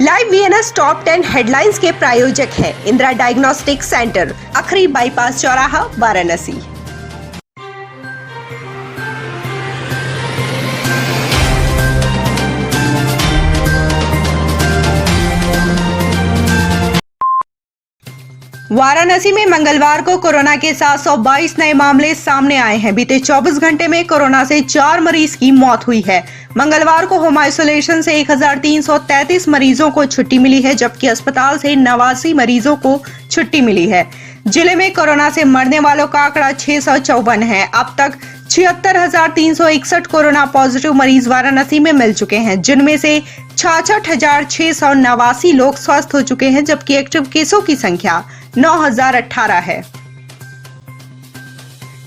Live VNS top 10 headlines के प्रायोजक है इंदिरा डायग्नोस्टिक सेंटर, अखरी बाईपास चौराहा, वाराणसी। वाराणसी में मंगलवार को कोरोना के 722 नए मामले सामने आए हैं। बीते 24 घंटे में कोरोना से 4 मरीज की मौत हुई है। मंगलवार को होम आइसोलेशन से 1333 मरीजों को छुट्टी मिली है, जबकि अस्पताल से 89 मरीजों को छुट्टी मिली है। जिले में कोरोना से मरने वालों का आंकड़ा 654 है। अब तक 76,361 कोरोना पॉजिटिव मरीज वाराणसी में मिल चुके हैं, जिनमें से 66,689 लोग स्वस्थ हो चुके हैं, जबकि एक्टिव केसों की संख्या 9,018 है।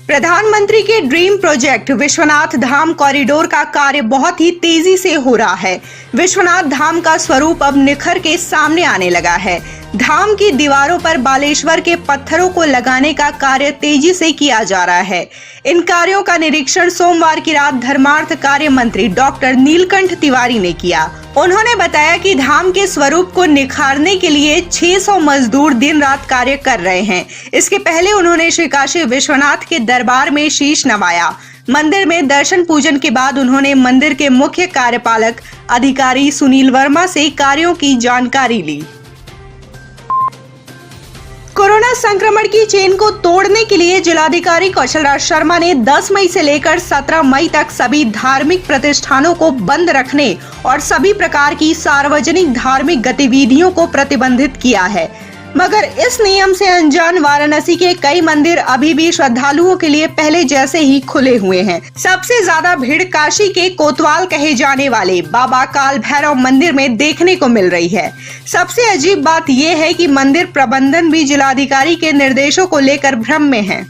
प्रधानमंत्री के dream project Vishwanath Dham corridor का कार्य बहुत ही तेजी से हो रहा है। विश्वनाथ धाम का स्वरूप अब निखर के सामने आने लगा है। धाम की दीवारों पर बालेश्वर के पत्थरों को लगाने का कार्य तेजी से किया जा रहा है। इन कार्यों का निरीक्षण सोमवार की रात धर्मार्थ कार्य मंत्री डॉक्टर नीलकंठ तिवारी ने किया। उन्होंने बताया कि धाम के स्वरूप को निखारने के लिए 600 मजदूर दिन रात कार्य कर रहे हैं। इसके पहले उन्होंने श्री काशी विश्वनाथ के दरबार में शीश नवाया। मंदिर में दर्शन पूजन के बाद उन्होंने मंदिर के मुख्य कार्यपालक अधिकारी सुनील वर्मा से कार्यों की जानकारी ली। कोरोना संक्रमण की चेन को तोड़ने के लिए जिलाधिकारी कौशलराज शर्मा ने 10 मई से लेकर 17 मई तक सभी धार्मिक प्रतिष्ठानों को बंद रखने और सभी प्रकार की सार्वजनिक धार्मिक गतिविधियों को प्रतिबंधित किया है। मगर इस नियम से अनजान वाराणसी के कई मंदिर अभी भी श्रद्धालुओं के लिए पहले जैसे ही खुले हुए हैं। सबसे ज्यादा भीड़ काशी के कोतवाल कहे जाने वाले बाबा काल भैरव मंदिर में देखने को मिल रही है। सबसे अजीब बात यह है कि मंदिर प्रबंधन भी जिलाधिकारी के निर्देशों को लेकर भ्रम में है।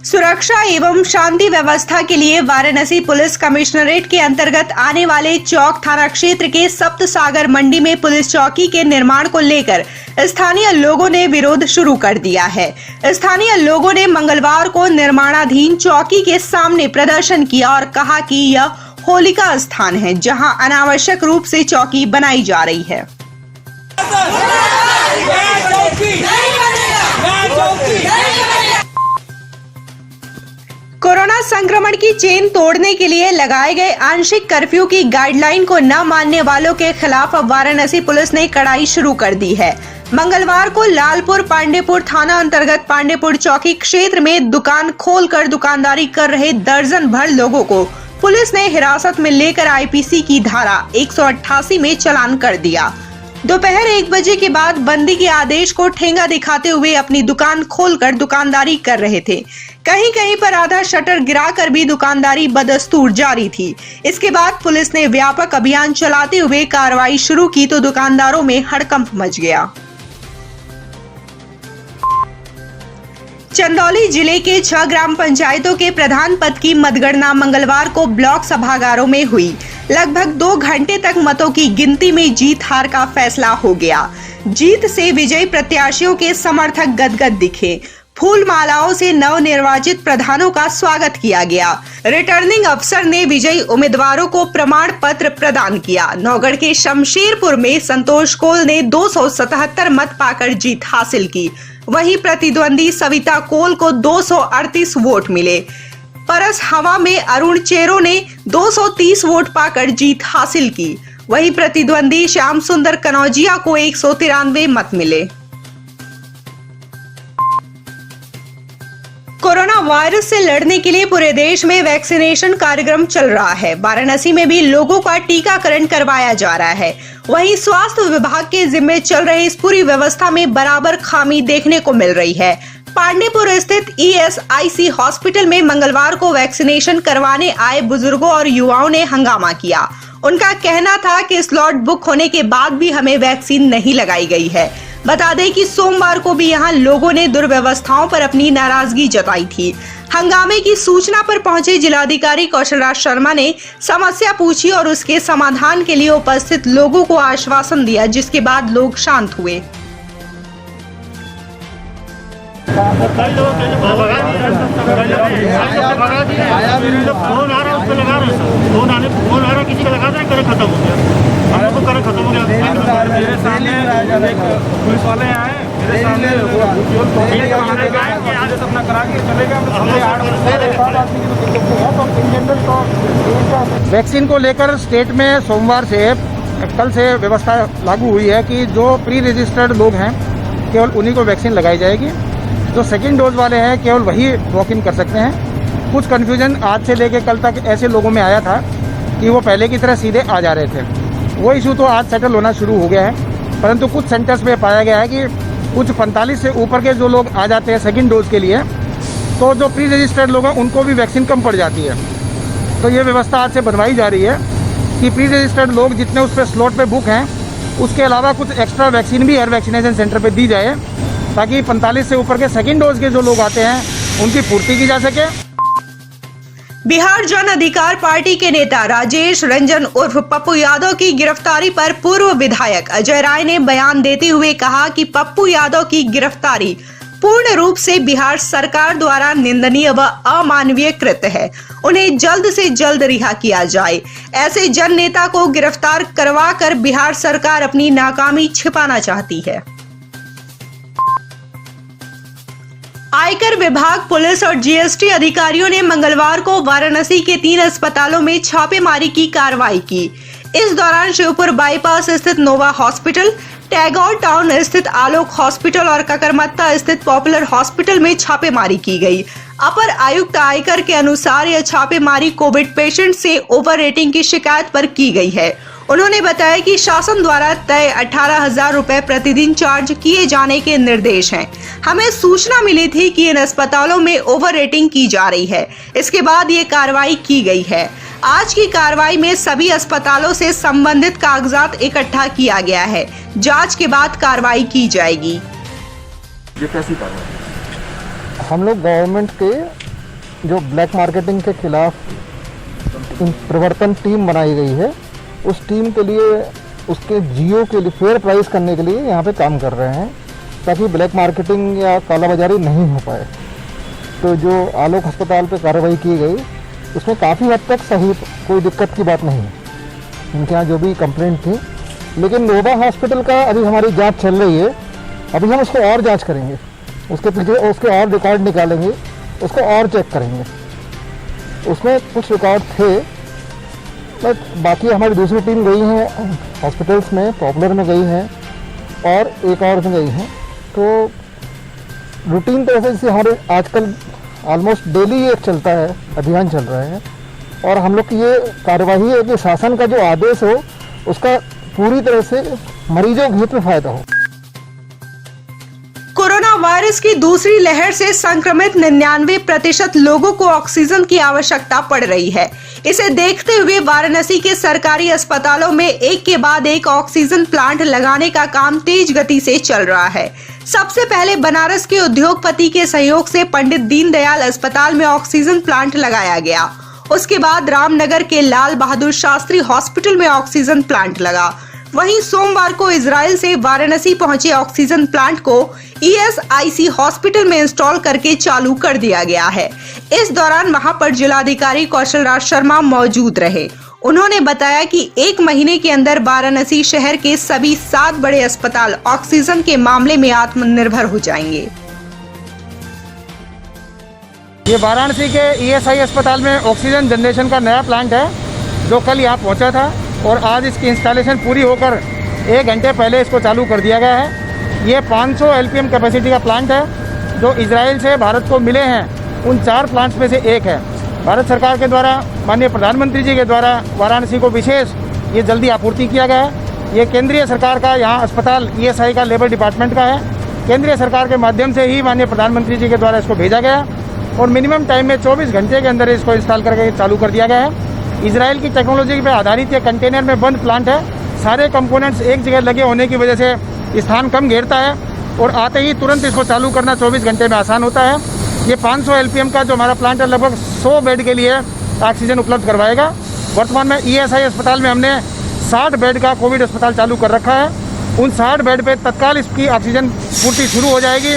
सुरक्षा एवं शांति व्यवस्था के लिए वाराणसी पुलिस कमिश्नरेट के अंतर्गत आने वाले चौक थाना क्षेत्र के सप्त सागर मंडी में पुलिस चौकी के निर्माण को लेकर स्थानीय लोगों ने विरोध शुरू कर दिया है। स्थानीय लोगों ने मंगलवार को निर्माणाधीन चौकी के सामने प्रदर्शन किया और कहा कि यह होलिका स्थान है, जहां अनावश्यक रूप से चौकी बनाई जा रही है। कोरोना संक्रमण की चेन तोड़ने के लिए लगाए गए आंशिक कर्फ्यू की गाइडलाइन को न मानने वालों के खिलाफ वाराणसी पुलिस ने कड़ाई शुरू कर दी है। मंगलवार को लालपुर पांडेपुर थाना अंतर्गत पांडेपुर चौकी क्षेत्र में दुकान खोलकर दुकानदारी कर रहे दर्जन भर लोगों को पुलिस ने हिरासत में लेकर आईपीसी की धारा 188 में चालान कर दिया। दोपहर 1 बजे के बाद बंदी के आदेश को ठेंगा दिखाते हुए अपनी दुकान खोलकर दुकानदारी कर रहे थे। कहीं कहीं पर आधा शटर गिराकर भी दुकानदारी बदस्तूर जारी थी। इसके बाद पुलिस ने व्यापक अभियान चलाते हुए कार्रवाई शुरू की तो दुकानदारों में हड़कंप मच गया। चंदौली जिले के 6 ग्राम पंचायतों के प्रधान पद की मतगणना मंगलवार को ब्लॉक सभागारों में हुई। लगभग 2 घंटे तक मतों की गिनती में जीत हार का फैसला हो गया। जीत से विजयी प्रत्याशियों के समर्थक गदगद दिखे। फूल मालाओं से नवनिर्वाचित प्रधानों का स्वागत किया गया। रिटर्निंग अफसर ने विजयी उम्मीदवारों को प्रमाण पत्र प्रदान किया। नौगढ़ के शमशेरपुर में संतोष कोल ने 277 मत पाकर जीत हासिल की। वहीं प्रतिद्वंदी सविता कोल को 238 वोट मिले। परस हवा में अरुण चेरो ने 230 वोट पाकर जीत हासिल की। वहीं प्रतिद्वंदी श्याम सुंदर कनौजिया को 193 मत मिले। कोरोना वायरस से लड़ने के लिए पूरे देश में वैक्सीनेशन कार्यक्रम चल रहा है। वाराणसी में भी लोगों का टीकाकरण करवाया जा रहा है। वहीं स्वास्थ्य विभाग के जिम्मे चल रहे इस पूरी व्यवस्था में बराबर खामी देखने को मिल रही है। पांडेपुर स्थित ESIC हॉस्पिटल में मंगलवार को वैक्सीनेशन करवाने आए बुजुर्गों और युवाओं ने हंगामा किया। उनका कहना था कि स्लॉट बुक होने के बाद भी हमें वैक्सीन नहीं लगाई गई है। बता दें कि सोमवार को भी यहां लोगों ने दुर्व्यवस्थाओं पर अपनी नाराजगी जताई थी। हंगामे की सूचना पर पहुंचे जिलाधिकारी कौशलराज शर्मा ने समस्या पूछी और उसके समाधान के लिए उपस्थित लोगों को आश्वासन दिया, जिसके बाद लोग शांत हुए। फोन आ रहा है, उस पर लगा रहे हैं। फोन आ रहा है, किसी का लगा रहे हैं, करंट खत्म हो गया। हम लोग को करंट खत्म हो गया। मेरे सामने एक पुलिस वाले आए, मेरे सामने अपना करा के चले गए। वैक्सीन को लेकर स्टेट में सोमवार से कल से व्यवस्था लागू हुई है कि जो प्री रजिस्टर्ड लोग हैं केवल उन्हीं को वैक्सीन लगाई जाएगी। जो सेकेंड डोज वाले हैं केवल वही वॉक इन कर सकते हैं। कुछ कन्फ्यूजन आज से लेकर कल तक ऐसे लोगों में आया था कि वो पहले की तरह सीधे आ जा रहे थे। वो इशू तो आज सेटल होना शुरू हो गया है, परंतु कुछ सेंटर्स पे पाया गया है कि कुछ 45 से ऊपर के जो लोग आ जाते हैं सेकेंड डोज के लिए, तो जो प्री रजिस्टर्ड लोग हैं उनको भी वैक्सीन कम पड़ जाती है। तो ये व्यवस्था आज से बनवाई जा रही है कि प्री रजिस्टर्ड लोग जितने उस पर स्लॉट पे बुक हैं, उसके अलावा कुछ एक्स्ट्रा वैक्सीन भी हर वैक्सीनेशन सेंटर पे दी जाए, ताकि 45 से ऊपर के सेकेंड डोज के जो लोग आते हैं उनकी पूर्ति की जा सके। बिहार जन अधिकार पार्टी के नेता राजेश रंजन उर्फ पप्पू यादव की गिरफ्तारी पर पूर्व विधायक अजय राय ने बयान देते हुए कहा कि पप्पू यादव की गिरफ्तारी पूर्ण रूप से बिहार सरकार द्वारा निंदनीय व अमानवीय कृत्य है। उन्हें जल्द से जल्द रिहा किया जाए। ऐसे जन नेता को गिरफ्तार करवाकर बिहार सरकार अपनी नाकामी छिपाना चाहती है। आयकर विभाग, पुलिस और जीएसटी अधिकारियों ने मंगलवार को वाराणसी के 3 अस्पतालों में छापेमारी की कार्रवाई की। इस दौरान शिवपुर बाईपास स्थित नोवा हॉस्पिटल, टैगोर टाउन स्थित आलोक हॉस्पिटल और ककरमत्ता स्थित पॉपुलर हॉस्पिटल में छापेमारी की गई। अपर आयुक्त आयकर के अनुसार यह छापेमारी कोविड पेशेंट से ओवर रेटिंग की शिकायत पर की गई है। उन्होंने बताया कि शासन द्वारा तय 18,000 रुपए प्रतिदिन चार्ज किए जाने के निर्देश हैं। हमें सूचना मिली थी कि इन अस्पतालों में ओवर रेटिंग की जा रही है। इसके बाद ये कार्रवाई की गई है। आज की कार्रवाई में सभी अस्पतालों से संबंधित कागजात इकट्ठा किया गया है। जांच के बाद कार्रवाई की जाएगी। ये कैसी कार्रवाई? हम लोग गवर्नमेंट के जो ब्लैक मार्केटिंग के खिलाफ प्रवर्तन टीम बनाई गई है, उस टीम के लिए उसके जियो के लिए फेयर प्राइस करने के लिए यहाँ पे काम कर रहे हैं, ताकि ब्लैक मार्केटिंग या कालाबाजारी नहीं हो पाए। तो जो आलोक अस्पताल पे कार्रवाई की गई उसमें काफ़ी हद तक सही, कोई दिक्कत की बात नहीं है। इनके यहाँ जो भी कंप्लेंट थी, लेकिन नोवा हॉस्पिटल का अभी हमारी जांच चल रही है। अभी हम उसको और जांच करेंगे, उसके पीछे उसके और रिकॉर्ड निकालेंगे, उसको और चेक करेंगे। उसमें कुछ रिकॉर्ड थे, बट बाकी हमारी दूसरी टीम गई है हॉस्पिटल्स में, पॉपुलर में गई है और एक और में गई है। तो रूटीन तरह से हमारे आजकल ऑलमोस्ट डेली ये चलता है, अभियान चल रहा है। और हम लोग की ये कार्यवाही है कि शासन का जो आदेश हो उसका पूरी तरह से मरीजों के हित में फायदा हो। कोरोना वायरस की दूसरी लहर से संक्रमित 99% लोगों को ऑक्सीजन की आवश्यकता पड़ रही है। इसे देखते हुए वाराणसी के सरकारी अस्पतालों में एक के बाद एक ऑक्सीजन प्लांट लगाने का काम तेज गति से चल रहा है। सबसे पहले बनारस के उद्योगपति के सहयोग से पंडित दीनदयाल अस्पताल में ऑक्सीजन प्लांट लगाया गया। उसके बाद रामनगर के लाल बहादुर शास्त्री हॉस्पिटल में ऑक्सीजन प्लांट लगा। वहीं सोमवार को इजराइल से वाराणसी पहुंचे ऑक्सीजन प्लांट को ईएसआईसी हॉस्पिटल में इंस्टॉल करके चालू कर दिया गया है। इस दौरान वहां पर जिलाधिकारी कौशल राज शर्मा मौजूद रहे। उन्होंने बताया कि 1 महीने के अंदर वाराणसी शहर के सभी 7 बड़े अस्पताल ऑक्सीजन के मामले में आत्मनिर्भर हो जाएंगे। ये वाराणसी के ईएसआई अस्पताल में ऑक्सीजन जनरेशन का नया प्लांट है, जो कल यहाँ पहुँचा था और आज इसकी इंस्टॉलेशन पूरी होकर 1 घंटे पहले इसको चालू कर दिया गया है। ये 500 एलपीएम कैपेसिटी का प्लांट है, जो इजराइल से भारत को मिले हैं उन 4 प्लांट्स में से एक है। भारत सरकार के द्वारा, माननीय प्रधानमंत्री जी के द्वारा वाराणसी को विशेष ये जल्दी आपूर्ति किया गया है। ये केंद्रीय सरकार का यहाँ अस्पताल ईएसआई का लेबर डिपार्टमेंट का है। केंद्रीय सरकार के माध्यम से ही माननीय प्रधानमंत्री जी के द्वारा इसको भेजा गया और मिनिमम टाइम में 24 घंटे के अंदर इसको इंस्टॉल करके चालू कर दिया गया है। इजराइल की टेक्नोलॉजी पर आधारित ये कंटेनर में बंद प्लांट है। सारे कंपोनेंट्स एक जगह लगे होने की वजह से स्थान कम घेरता है और आते ही तुरंत इसको चालू करना 24 घंटे में आसान होता है। ये 500 एलपीएम का जो हमारा प्लांट है, लगभग 100 बेड के लिए ऑक्सीजन उपलब्ध करवाएगा। वर्तमान में ईएसआई अस्पताल में हमने 60 बेड का कोविड अस्पताल चालू कर रखा है। उन 60 बेड पे तत्काल इसकी ऑक्सीजन पूर्ति शुरू हो जाएगी।